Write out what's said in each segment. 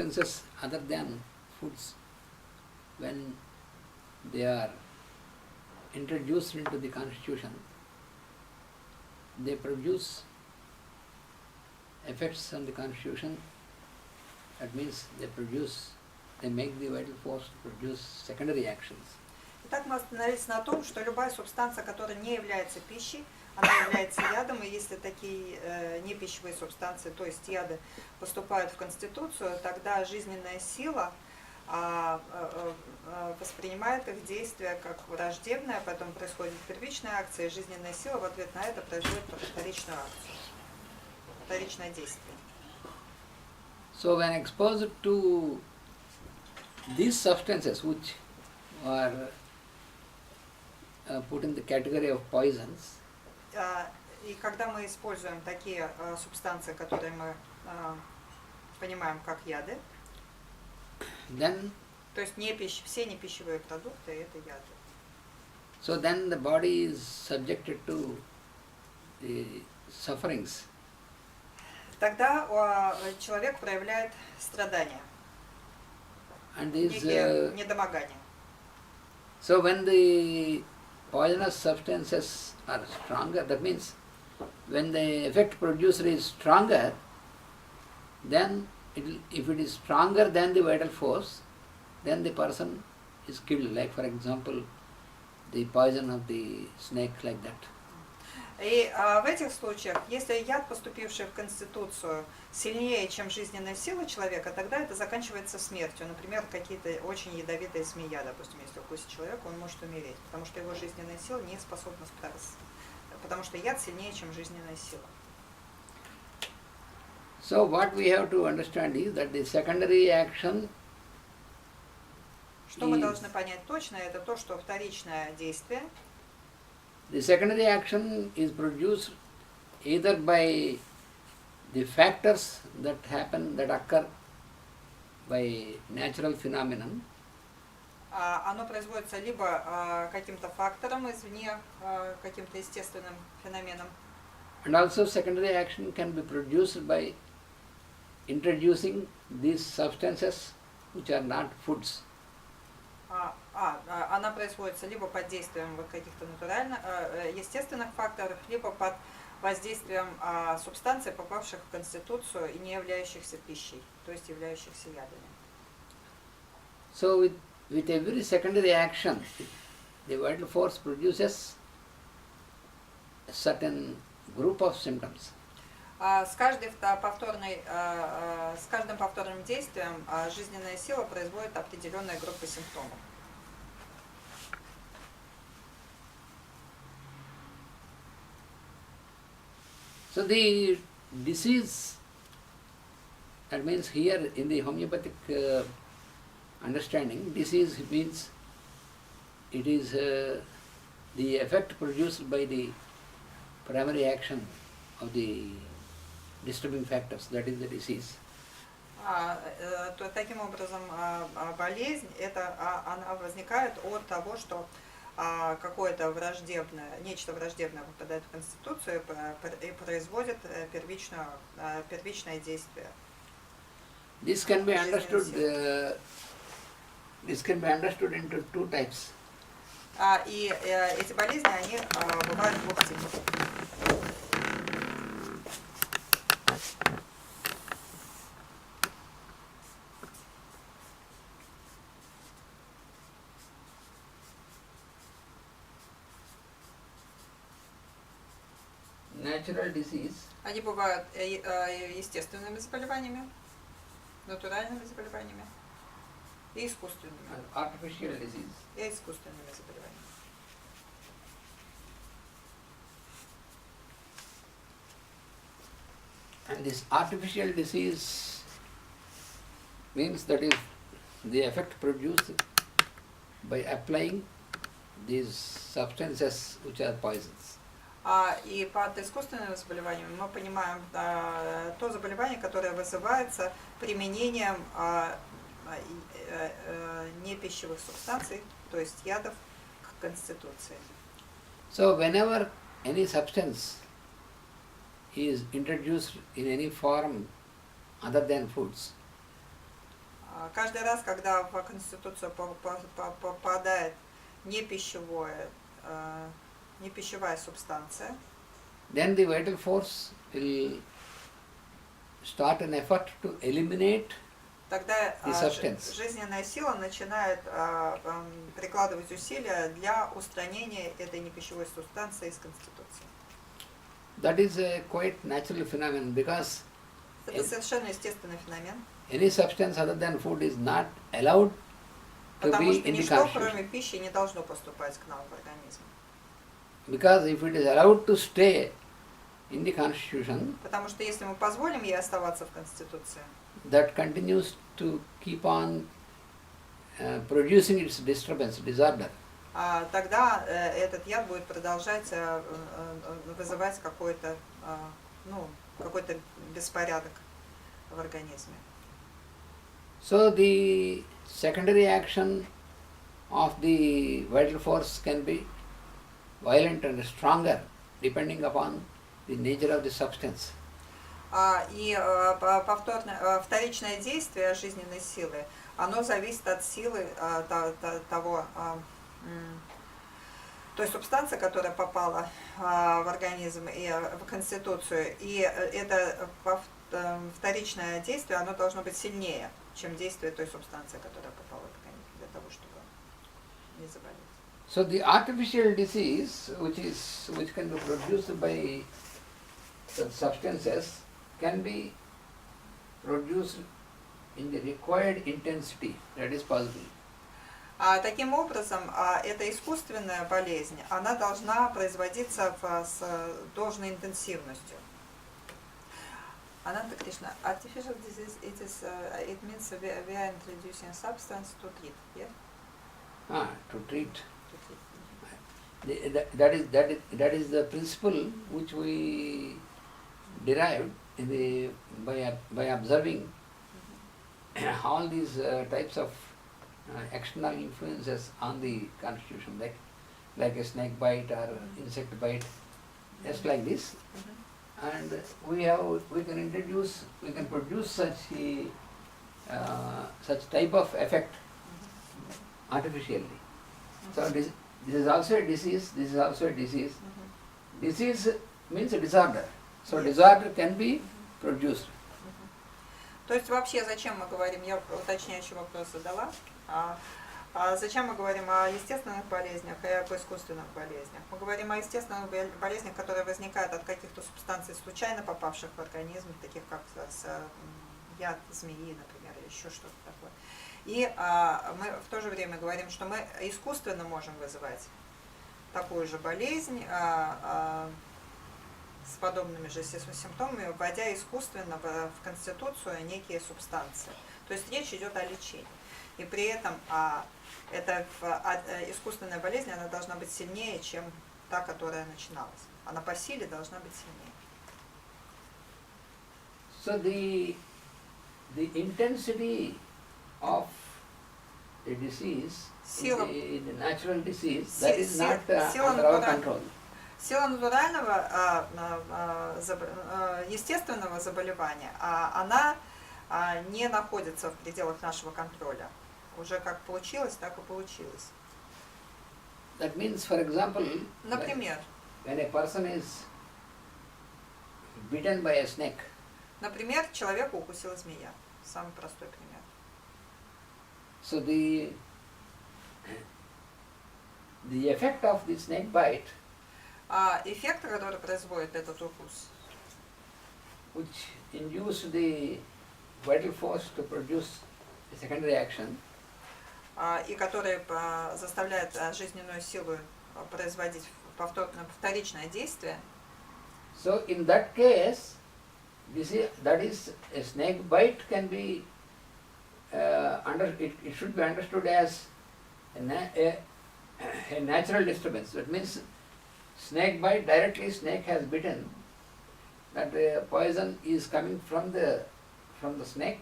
substances other than foods, when they are introduced into the constitution, they produce effects on the constitution. That means they make the vital force to produce secondary actions. Итак, мы остановились на том, что любая субстанция, которая не является пищей, она является ядом, и если такие непищевые субстанции, то есть яды, поступают в Конституцию, тогда жизненная сила воспринимает их действия как враждебное, потом происходит первичная акция, и жизненная сила в ответ на это производит вторичную акцию, вторичное действие. So when exposed to these substances which are put in the category of poisons, и когда мы используем такие субстанции, которые мы понимаем как яды, then то есть все непищевые продукты это яды. So then the body is subjected to the sufferings. Тогда человек проявляет страдания, And these, недомогания. so when the poisonous substances are stronger, that means when the effect producer is stronger, then if it is stronger than the vital force, then the person is killed. Like for example, the poison of the snake, like that. И в этих случаях, если яд, поступивший в Конституцию, сильнее, чем жизненная сила человека, тогда это заканчивается смертью. Например, какие-то очень ядовитые змея, допустим, если укусит человека, он может умереть, потому что его жизненная сила не способна справиться, потому что яд сильнее, чем жизненная сила. So what we have to understand is that the secondary action. Что мы должны понять точно, это то, что вторичное действие. The secondary action is produced either by the factors that occur by natural phenomenon. Оно производится либо каким-то фактором извне, каким-то естественным феноменом. And also secondary action can be produced by introducing these substances which are not foods. Она производится либо под действием вот каких-то естественных факторов, либо под воздействием субстанций, попавших в Конституцию и не являющихся пищей, то есть являющихся ядами. So with every secondary action, the vital force produces a certain group of symptoms. С каждым повторным действием жизненная сила производит определенные группы симптомов. So the disease, that means here in the homeopathic understanding, disease means it is the effect produced by the primary action of the disturbing factors, that is the disease. Таким образом, болезнь, она возникает от того, что какое-то нечто враждебное попадает в Конституцию и производит первичное действие. This can be understood into two types. И эти болезни, они бывают двух типов. Natural disease. Они бывают естественными заболеваниями, натуральными заболеваниями и искусственными. Artificial disease. И искусственными заболеваниями. And this artificial disease means that is the effect produced by applying these substances which are poisons. И под искусственным заболеванием мы понимаем то заболевание, которое вызывается применением непищевых субстанций, то есть ядов, к Конституции. So whenever any substance is introduced in any form other than foods, Каждый раз, когда в Конституцию попадает не пищевая субстанция, then the vital force will start an effort to eliminate тогда the substance. жизненная сила начинает прикладывать усилия для устранения этой непищевой субстанции из Конституции. That is a quite natural phenomenon because Это совершенно естественный феномен. any substance other than food is not allowed to Потому be что in the ничто, constitution. кроме пищи, не должно поступать к нам в организм. Because if it is allowed to stay in the constitution, Потому что если мы позволим ей оставаться в Конституции, that continues to keep on producing its disturbance, disorder. тогда этот яд будет продолжать вызывать какой-то беспорядок в организме. So the secondary action of the vital force can be violent and stronger depending upon the nature of the substance. И вторичное действие жизненной силы, оно зависит от силы той субстанции, которая попала в организм и в Конституцию. И это вторичное действие, оно должно быть сильнее, чем действие той субстанции, которая попала в организм, для того, чтобы не заболеть. So the artificial disease, which can be produced by such substances, can be produced in the required intensity, that is possible. Таким образом, эта искусственная болезнь, она должна производиться с должной интенсивностью. Ananta Krishna, artificial disease, it means we are introducing substance to treat, yeah? To treat. To treat. That is the principle which we derived by observing all these types of external influences on the constitution, like a snake bite or insect bite, just like this. And we can produce such type of effect artificially. So this is also a disease. This is also a disease. Disease means a disorder. So disorder can be produced. То есть вообще зачем мы говорим, я уточняющий вопрос задала, зачем мы говорим о естественных болезнях и об искусственных болезнях? Мы говорим о естественных болезнях, которые возникают от каких-то субстанций, случайно попавших в организм, таких как яд змеи, например, или еще что-то такое. И мы в то же время говорим, что мы искусственно можем вызывать такую же болезнь с подобными же симптомами, вводя искусственно в Конституцию некие субстанции. То есть речь идет о лечении. И при этом эта искусственная болезнь, она должна быть сильнее, чем та, которая начиналась. Она по силе должна быть сильнее. So the intensity of the disease, in the natural disease, that is not under our control. Сила натурального, естественного заболевания, она не находится в пределах нашего контроля. Уже как получилось, так и получилось. That means, for example, например, when a person is bitten by a snake, например, человека укусила змея. Самый простой пример. So the effect of the snake bite, эффект, который производит этот укус, which induced the vital force to produce a secondary action, и который заставляет жизненную силу производить вторичное действие. So in that case, that is a snake bite can be it should be understood as a natural disturbance. That means snake bite, directly snake has bitten, that poison is coming from the snake.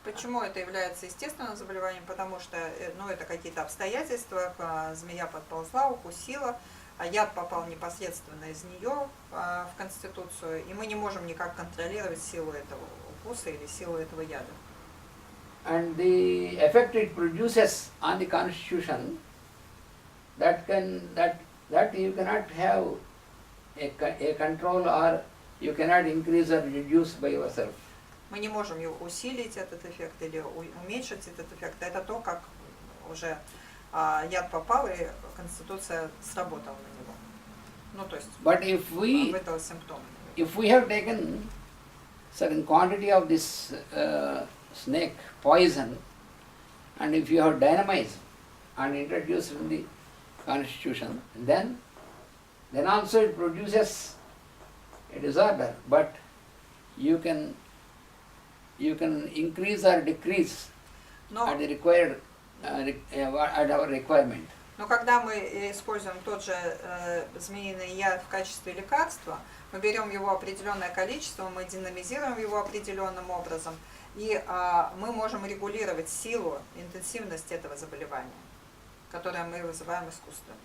Почему это является естественным заболеванием? Потому что это какие-то обстоятельства, змея подползла, укусила, а яд попал непосредственно из нее в Конституцию, и мы не можем никак контролировать силу этого укуса или силу этого яда. and the effect it produces on the constitution, that you cannot have a control, or you cannot increase or reduce by yourself. Мы не можем его усилить, этот эффект, или уменьшить этот эффект. Это то, как уже яд попал, и Конституция сработала на него. Ну, то есть выдала симптомы. If we have taken certain quantity of this snake poison, and if you have dynamized and introduced in the constitution, then also it produces a disorder, but you can increase or decrease at the required at our requirement. Но когда мы используем тот же змеиный яд в качестве лекарства, мы берем его определенное количество, мы динамизируем его определенным образом, и мы можем регулировать силу, интенсивность этого заболевания, которое мы вызываем искусственно.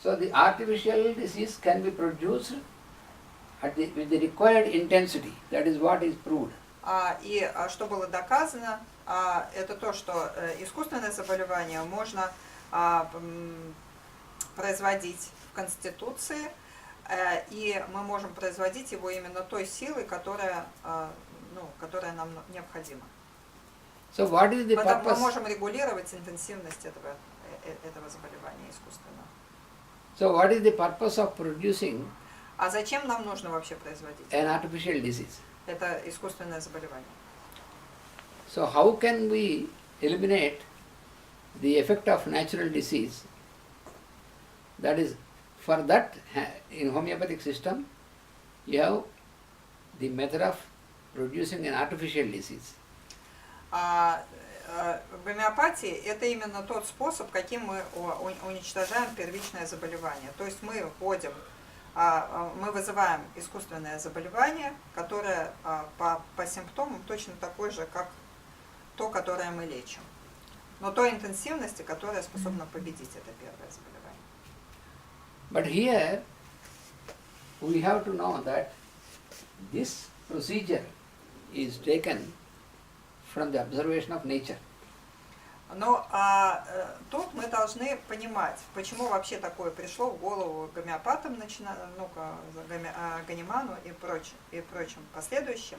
So the artificial disease can be produced with the required intensity. That is what is proved. И что было доказано, это то, что искусственное заболевание можно производить в Конституции, и мы можем производить его именно той силой, которая нам необходима. So what is the purpose? Мы можем регулировать интенсивность этого заболевания искусственно. So what is the purpose of producing А зачем нам нужно вообще производить an artificial disease? это искусственное заболевание? So how can we eliminate the effect of natural disease? That is, for that, in homeopathic system, you have the method of producing an artificial disease. В гомеопатии это именно тот способ, каким мы уничтожаем первичное заболевание. То есть мы вызываем искусственное заболевание, которое по симптомам точно такое же, как то, которое мы лечим. Но той интенсивности, которая способна победить это первое заболевание. But here we have to know that this procedure is taken from the observation of nature. Но тут мы должны понимать, почему вообще такое пришло в голову гомеопатам, Ганиману и прочим последующим.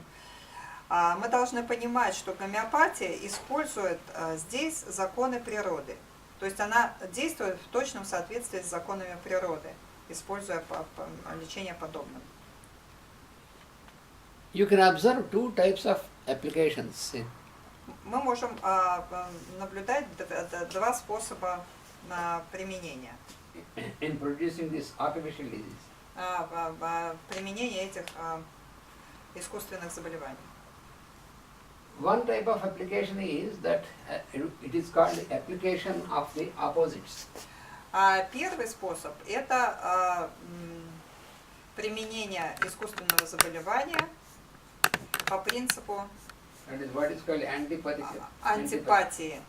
Мы должны понимать, что гомеопатия использует здесь законы природы. То есть она действует в точном соответствии с законами природы, используя лечение подобным. You can observe two types of applications. Мы можем наблюдать два способа применения. In producing this artificial disease. Применение этих искусственных заболеваний. One type of application is that it is called the application of the opposites. Первый способ – это применение искусственного заболевания по принципу That is what is called антипатии,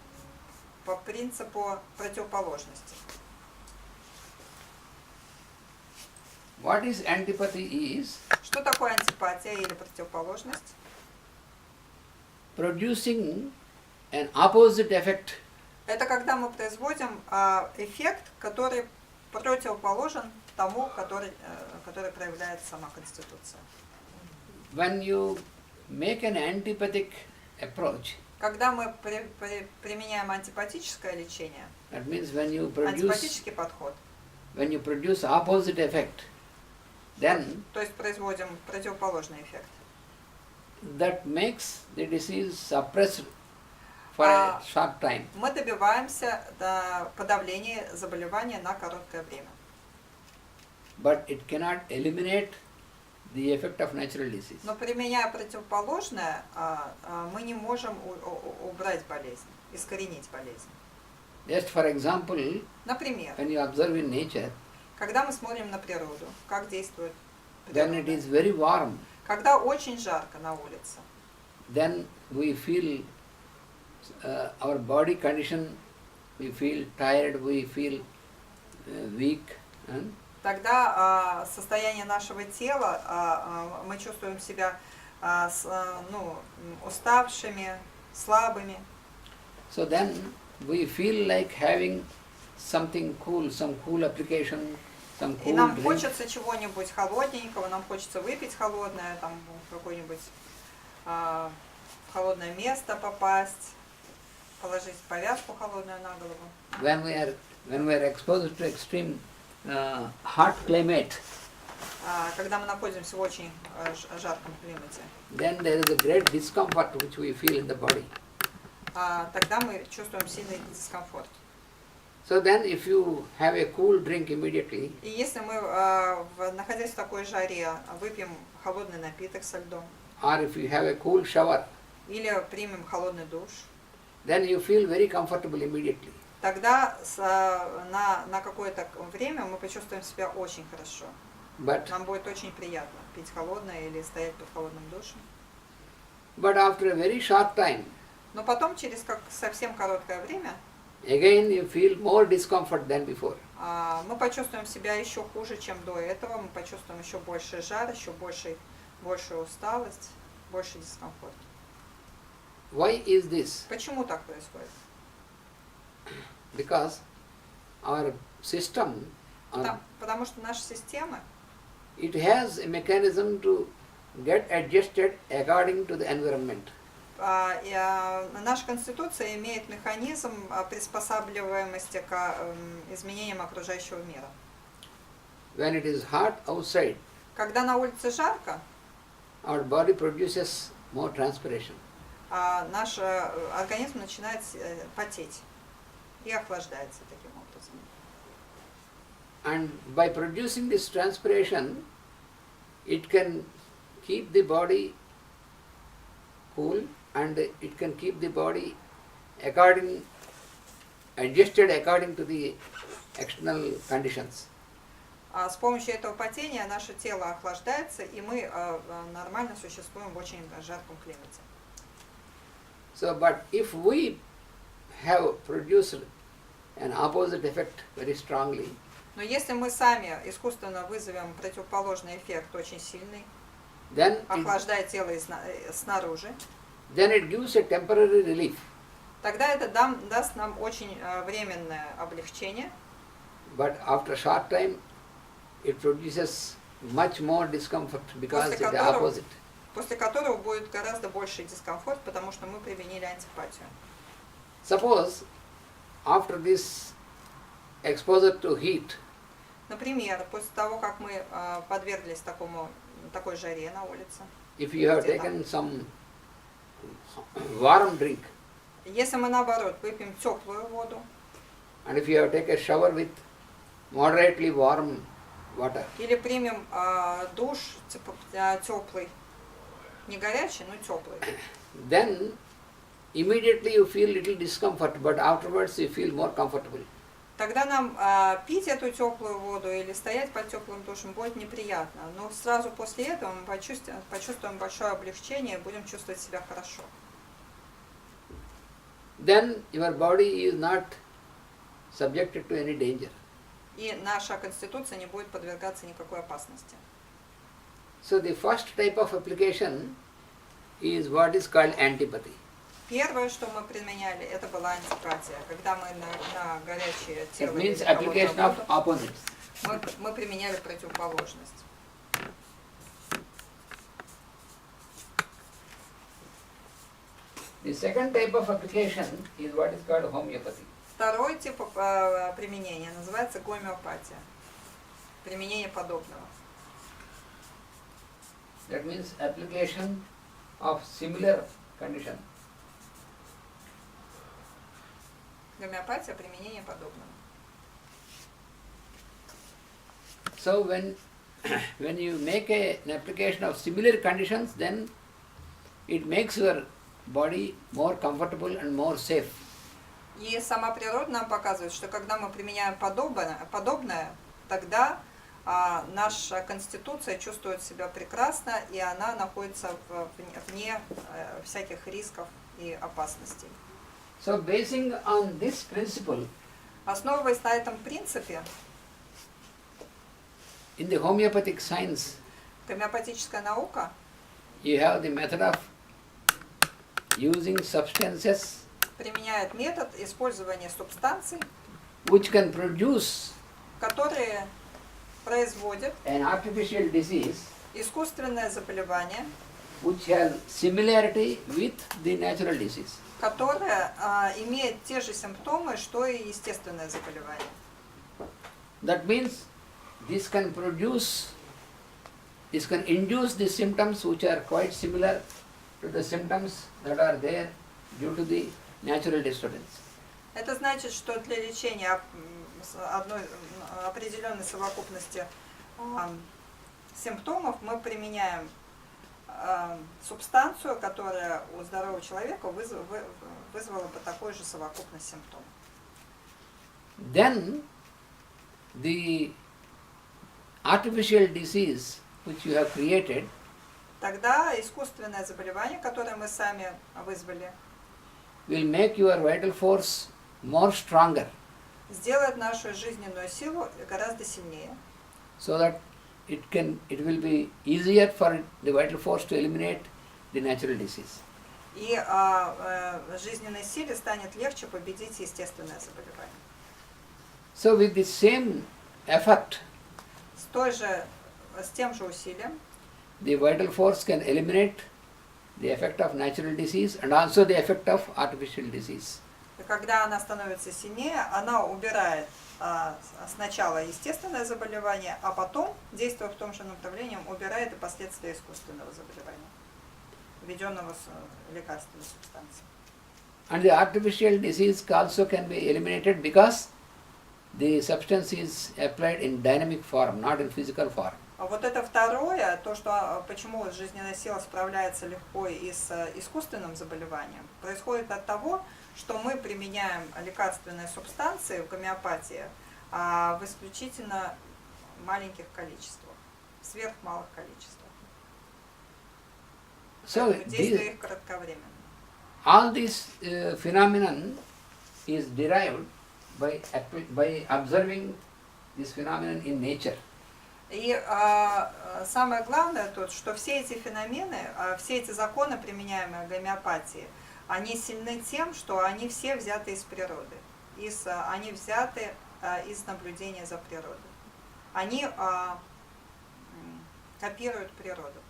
по принципу противоположности. What is antipathy is? Что такое антипатия или противоположность? Producing an opposite effect. Это когда мы производим эффект, который противоположен тому, который проявляет сама Конституция. When you make an antipathic approach, когда мы применяем антипатическое лечение, that means when you антипатический подход, when you produce opposite effect, then то есть производим противоположный эффект, that makes the disease suppressed for a short time. Мы добиваемся подавления заболевания на короткое время. But it cannot eliminate the effect of natural disease. Но применяя противоположное, мы не можем убрать болезнь, искоренить болезнь. Just for example, например, when you observe in nature, когда мы смотрим на природу, как действует природа, then it is very warm. Когда очень жарко на улице, then we feel our body condition, we feel tired, we feel weak. Тогда состояние нашего тела, мы чувствуем себя уставшими, слабыми. So then we feel like having something cool, some cool application, some И cool нам drink. хочется чего-нибудь холодненького, нам хочется выпить холодное, там в какое-нибудь в холодное место попасть, положить повязку холодную на голову. When we are exposed to extreme hot climate, Когда мы находимся в очень жарком климате, then there is a great discomfort which we feel in the body. тогда мы чувствуем сильный дискомфорт. So then if you have a cool drink immediately, И если мы, находясь в такой жаре, выпьем холодный напиток со льдом, or if you have a cool shower, или примем холодный душ, then you feel very comfortable immediately. тогда на какое-то время мы почувствуем себя очень хорошо. But Нам будет очень приятно пить холодное или стоять под холодным душем. after a very short time, Но потом, через совсем короткое время, again you feel more discomfort than before. мы почувствуем себя еще хуже, чем до этого. Мы почувствуем еще больше жар, еще большую усталость, больше дискомфорт. Why is this? Почему так происходит? Because our system, Потому что наша система, it has a mechanism to get adjusted according to the environment. наша конституция имеет механизм приспосабливаемости к изменениям окружающего мира. When it is hot outside, Когда на улице жарко, our body produces more transpiration. наш организм начинает потеть и охлаждается таким образом. And by producing this transpiration, it can keep the body cool and it can keep the body adjusted according to the external conditions. С помощью этого потения наше тело охлаждается, и мы нормально существуем в очень жарком климате. So, but if we have produced an opposite effect very strongly, Но если мы сами искусственно вызовем противоположный эффект очень сильный, then охлаждая тело снаружи, it gives a temporary relief. тогда это даст нам очень временное облегчение, But after a short time, it produces much more discomfort because it's the opposite. после которого будет гораздо больший дискомфорт, потому что мы применили антипатию. Suppose after this exposure to heat, Например, после того, как мы подверглись такой жаре на улице, if you have taken some warm drink, если мы наоборот выпьем теплую воду, and if you have taken a shower with moderately warm water, или примем душ теплый, не горячий, но теплый, then immediately you feel little discomfort, but afterwards you feel more comfortable. тогда нам пить эту теплую воду или стоять под теплым душем будет неприятно. Но сразу после этого мы почувствуем большое облегчение и будем чувствовать себя хорошо. Then your body is not subjected to any danger. И наша конституция не будет подвергаться никакой опасности. So the first type of application is what is called antipathy. Первое, что мы применяли, это была антипатия. Когда мы на горячее It тело means или application of холодную воду, opposites. мы применяли противоположность. The second type of application is what is called homeopathy. Второй тип применения называется гомеопатия. Применение подобного. That means application of similar condition. Гомеопатия – применение подобного. So when you make an application of similar conditions, then it makes your body more comfortable and more safe. И сама природа нам показывает, что когда мы применяем подобное, тогда наша конституция чувствует себя прекрасно, и она находится вне всяких рисков и опасностей. So basing on this principle, Основываясь на этом принципе, in the homeopathic science, гомеопатическая наука you have the method of using substances применяют метод использования субстанций, which can produce которые производят an artificial disease искусственное заболевание, which has similarity with the natural disease. которое имеет те же симптомы, что и естественное заболевание. That means this can induce the symptoms which are quite similar to the symptoms that are there due to the natural disturbance. Это значит, что для лечения одной определенной совокупности симптомов мы применяем субстанцию, которая у здорового человека вызвала бы такой же совокупность симптомов. Then the artificial disease which you have created Тогда искусственное заболевание, которое мы сами вызвали, will make your vital force more stronger, сделает нашу жизненную силу гораздо сильнее, so that it will be easier for the vital force to eliminate the natural disease. и жизненной силе станет легче победить естественное заболевание. So with the same effort, С тем же усилием the vital force can eliminate the effect of natural disease and also the effect of artificial disease. когда она становится сильнее, она убирает сначала естественное заболевание, а потом, действуя в том же направлении, убирает и последствия искусственного заболевания, введенного с лекарственной субстанцией. And the artificial disease also can be eliminated because the substance is applied in dynamic form, not in physical form. А вот это второе, то, что почему жизненная сила справляется легко и с искусственным заболеванием, происходит от того, что мы применяем лекарственные субстанции в гомеопатии в исключительно маленьких количествах, сверхмалых количествах. So действие их кратковременно. all this phenomenon is derived by observing this phenomenon in nature. И самое главное тут, что все эти феномены, все эти законы, применяемые в гомеопатии, они сильны тем, что они все взяты из природы, они взяты из наблюдения за природой. Они копируют природу.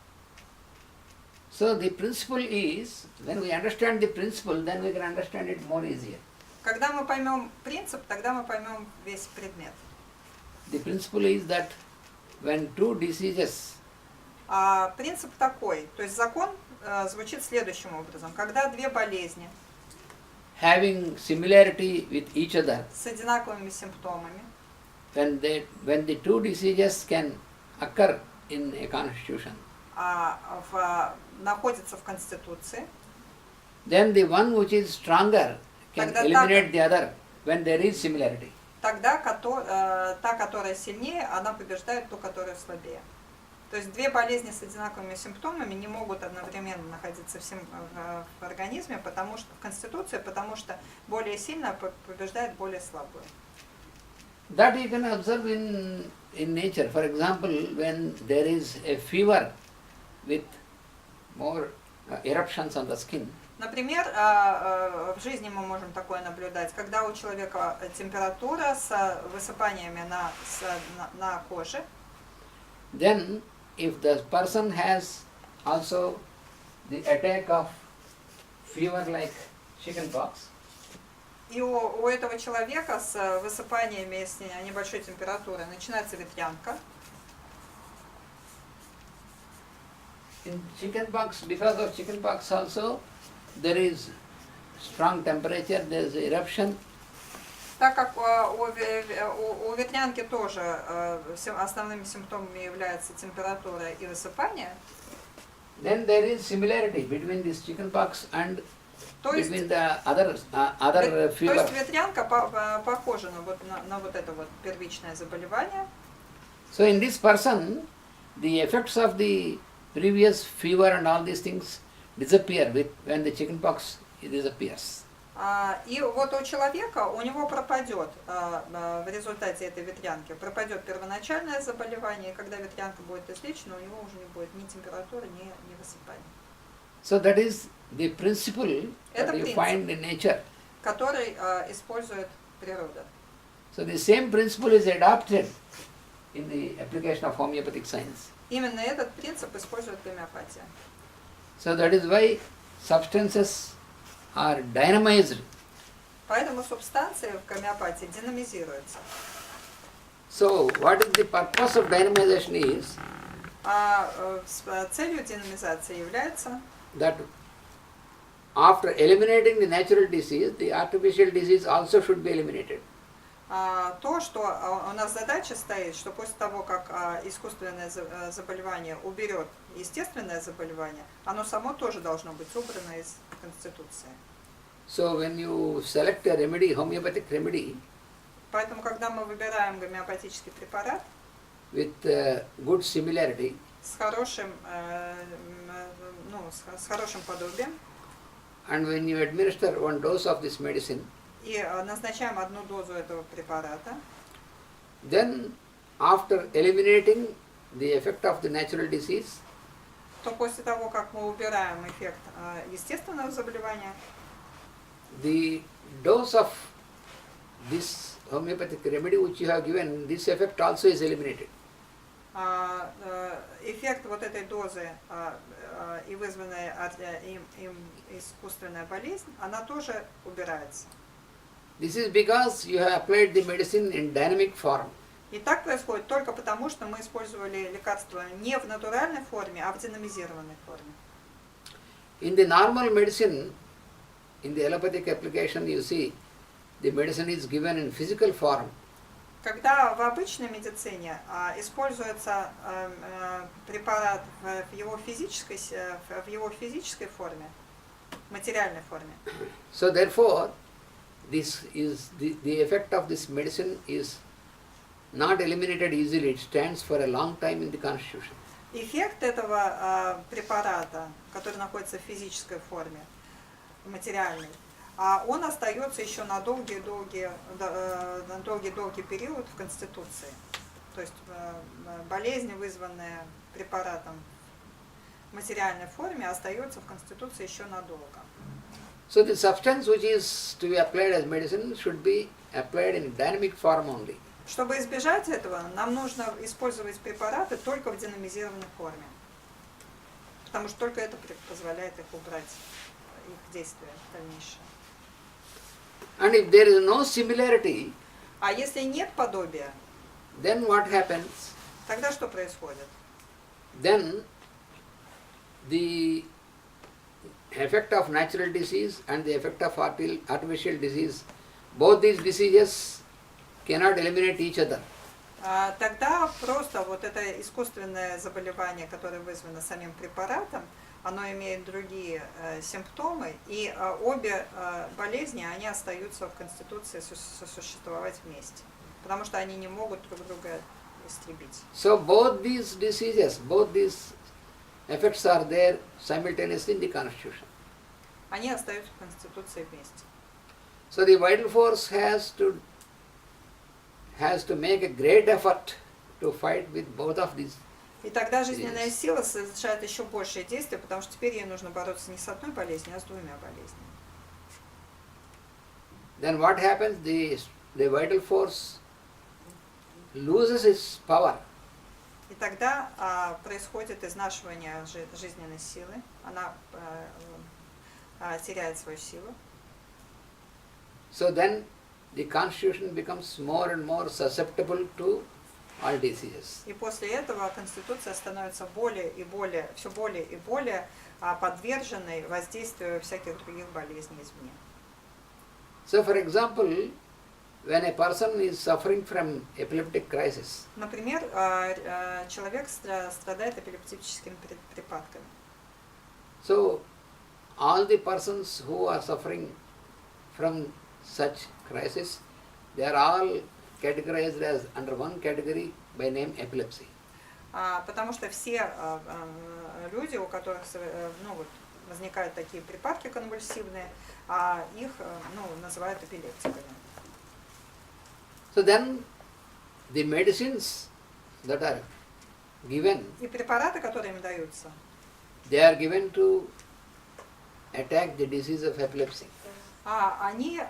So the principle is, when we understand the principle, then we can understand it more easier. Когда мы поймем принцип, тогда мы поймем весь предмет. The principle is that when two diseases Принцип такой, то есть закон звучит следующим образом. Когда две болезни having similarity with each other, с одинаковыми симптомами, when the two diseases can occur in a constitution, находятся в Конституции, then the one which is stronger can Тогда eliminate the other when there is similarity. тогда та, которая сильнее, она побеждает ту, которая слабее. То есть две болезни с одинаковыми симптомами не могут одновременно находиться в организме, в Конституции, потому что более сильная побеждает более слабую. That you can observe in nature. For example, when there is a fever with more eruptions on the skin, Например, в жизни мы можем такое наблюдать, когда у человека температура с высыпаниями на коже, then if the person has also the attack of fever like chickenpox, и у этого человека с высыпаниями, с небольшой температурой начинается ветрянка. in chickenpox, because of chickenpox also, there is strong temperature, there is eruption. Так как у ветрянки тоже основными симптомами являются температура и высыпание, Then there is similarity between this chickenpox and between the other То fever. есть ветрянка похожа на вот это вот первичное заболевание. So in this person, the effects of the previous fever and all these things disappear when the chickenpox disappears. И вот у человека, у него пропадет в результате этой ветрянки, пропадет первоначальное заболевание, и когда ветрянка будет излечена, у него уже не будет ни температуры, ни высыпания. So that is the principle Это that you принцип. find in nature. Который использует природа. So the same principle is adopted in the application of homeopathic science. Именно этот принцип использует гомеопатия. So that is why substances are dynamized. Поэтому субстанции в гомеопатии динамизируются. So what is the purpose of dynamization is Целью динамизации является that after eliminating the natural disease, the artificial disease also should be eliminated. то, что у нас задача стоит, что после того, как искусственное заболевание уберет естественное заболевание, оно само тоже должно быть убрано из Конституции. So when you select a remedy, homeopathic remedy, Поэтому, когда мы выбираем гомеопатический препарат with good similarity, с хорошим подобием, and when you administer one dose of this medicine, и назначаем одну дозу этого препарата, then after eliminating the effect of the natural disease, то после того, как мы убираем эффект естественного заболевания, the dose of this homeopathic remedy which you have given, this effect also is eliminated. Эффект вот этой дозы и вызванная им искусственная болезнь, она тоже убирается. This is because you have applied the medicine in dynamic form. И так происходит только потому, что мы использовали лекарство не в натуральной форме, а в динамизированной форме. In the normal medicine, in the allopathic application, you see the medicine is given in physical form. Когда в обычной медицине используется препарат в его физической форме, материальной форме. So therefore, this is the effect of this medicine is not eliminated easily. It stands for a long time in the constitution. Эффект этого препарата, который находится в физической форме, материальной, он остается еще на долгий-долгий период в Конституции. То есть болезнь, вызванная препаратом в материальной форме, остается в Конституции еще надолго. So the substance which is to be applied as medicine should be applied in dynamic form only. Чтобы избежать этого, нам нужно использовать препараты только в динамизированной форме. Потому что только это позволяет их убрать, их действия дальнейшее. And if there is no similarity, А если нет подобия, then what happens? тогда что происходит? Then the effect of natural disease and the effect of artificial disease, both these diseases cannot eliminate each other. Тогда просто вот это искусственное заболевание, которое вызвано самим препаратом, оно имеет другие симптомы, и обе болезни, они остаются в Конституции сосуществовать вместе, потому что они не могут друг друга истребить. So both these diseases, both these effects are there simultaneously in the Constitution. Они остаются в Конституции вместе. So the vital force has to make a great effort to fight with both of these. И тогда жизненная сила совершает еще большее действие, потому что теперь ей нужно бороться не с одной болезнью, а с двумя болезнями. Then what happens? The vital force loses its power. И тогда происходит изнашивание жизненной силы, она теряет свою силу. So then the constitution becomes more and more susceptible to all diseases. И после этого Конституция становится все более и более подверженной воздействию всяких других болезней извне. So for example, when a person is suffering from epileptic crisis, Например, человек страдает эпилептическими припадками. so all the persons who are suffering from such crisis, they are all categorized as under one category by name epilepsy. Потому что все люди, у которых возникают такие припадки конвульсивные, их называют эпилептиками. So then the medicines that are given, И препараты, которые им даются, they are given to attack the disease of epilepsy. Они